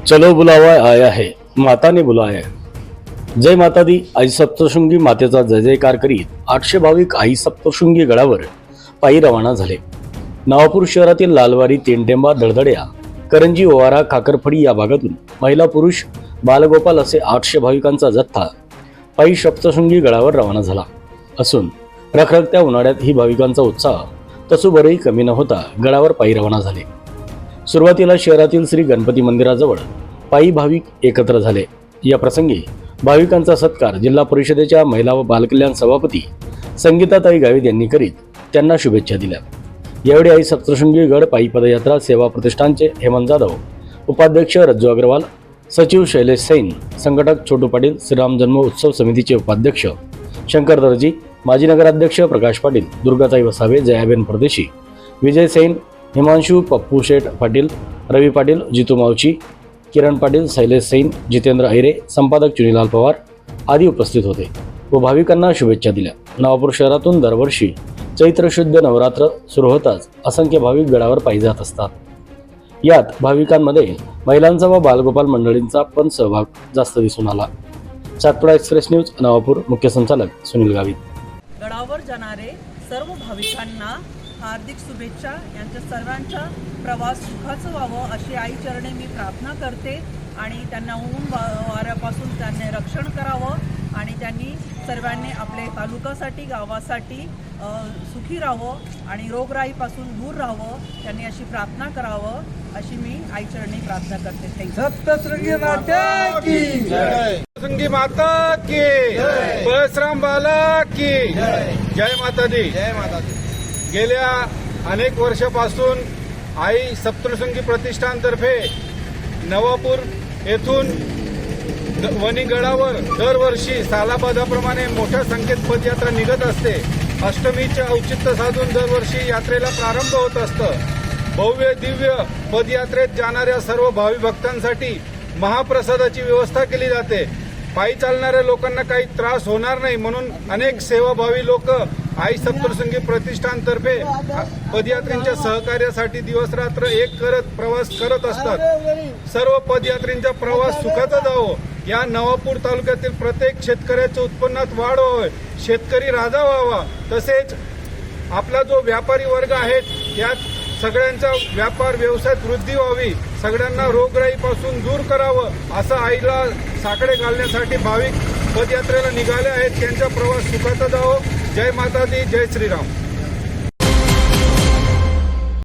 चलो बुलावा आया है, माता ने बुलाया है। जय माता दी। आई सप्तशृंगी मातेचा जय जयकार करीत 800 भाविक आई सप्तशृंगी गडावर पायी रवाना झाले। नवापूर शहरातील लालवारी, तेंटेंबा, दळदड्या, करंजी, ओवारा, खाकरफडी या भागातून महिला, पुरुष, बालगोपाल असे 800 भाविकांचा जथ्था पायी सप्तशृंगी गडावर रवाना झाला असून रखरखत्या उन्हाळ्यात ही भाविकांचा उत्साह तसूभरही कमी न होता गडावर पायी रवाना झाले। सुरुवातीला शहरातील श्री गणपती मंदिराजवळ पायी भाविक एकत्र झाले। या प्रसंगी भाविकांचा सत्कार जिल्हा परिषदेच्या महिला व बालकल्याण सभापती संगीताताई गावित यांनी करीत त्यांना शुभेच्छा दिल्या। यावेळी आई सप्तशृंगी गड पायी पदयात्रा सेवा प्रतिष्ठानचे हेमंत जाधव, उपाध्यक्ष रज्जू अग्रवाल, सचिव शैलेश सैन, संघटक छोटू पाटील, श्रीराम जन्म उत्सव समितीचे उपाध्यक्ष शंकर दर्जी, माजी नगराध्यक्ष प्रकाश पाटील, दुर्गाताई वसावे, जयाबेन परदेशी, विजय सैन, हिमांशु पप्पू शेठ पाटील, रवी पाटील, जितू मावची, किरण पाटील, शैलेश सैन, जितेंद्र ऐरे, संपादक चुनीलाल पवार आदी उपस्थित होते व भाविकांना शुभेच्छा दिल्या। नवापूर शहरातून दरवर्षी चैत्र शुद्ध नवरात्र सुरू होताच असंख्य भाविक गडावर पायी जात असतात। यात भाविकांमध्ये महिलांचा व बालगोपाल मंडळींचा पण सहभाग जास्त दिसून आला। Satpuda express news, Navapur. मुख्य संचालक सुनील गावित। गडावर जाणारे सर्व भाविकांना हार्दिक शुभेच्छा। यांच्या सर्वांचा प्रवास सुखाचं व्हावं अशी आई चरणी मी प्रार्थना करते आणि त्यांना ऊन वाऱ्यापासून त्यांनी रक्षण करावं आणि त्यांनी सर्वांनी आपले तालुक्यासाठी, गावासाठी सुखी राहावं आणि रोगराईपासून दूर राहावं, त्यांनी अशी प्रार्थना करावं अशी मी आई चरणी प्रार्थना करते। सप्तशृंगी माता की जय, सप्तशृंगी माता की जय, बलराम बाला की जय। जय माता दी, जय माता दी। गेल्या अनेक वर्षापासून आई सप्तशृंगी प्रतिष्ठानतर्फे नवापूर येथून वणीगडावर दरवर्षी सालाबादाप्रमाणे मोठ्या संख्येत पदयात्रा निघत असते। अष्टमीचे औचित्य साधून दरवर्षी यात्रेला प्रारंभ होत असतं। भव्य दिव्य पदयात्रेत जाणाऱ्या सर्व भावी भक्तांसाठी महाप्रसादाची व्यवस्था केली जाते। पायी चालणाऱ्या लोकांना काही त्रास होणार नाही म्हणून अनेक सेवाभावी लोक आई सप्तशृंगी प्रतिष्ठानतर्फे पदयात्रींच्या सहकार्यासाठी दिवस रात्र एक करत प्रवास करत असतात। सर्व पदयात्रींचा प्रवास सुखाचा जावो, या नवापूर तालुक्यातील प्रत्येक शेतकऱ्याच्या उत्पन्नात वाढ व्हावी, शेतकरी राजा व्हावा, तसेच आपला जो व्यापारी वर्ग आहे त्यात सगळ्यांचा व्यापार व्यवसायात वृद्धी व्हावी, सगळ्यांना रोगराईपासून दूर करावं असं आईला साकडे घालण्यासाठी भाविक पदयात्रेला निघाले आहेत। त्यांचा प्रवास सुखाचा जावो। जय माता दी, जय श्रीराम।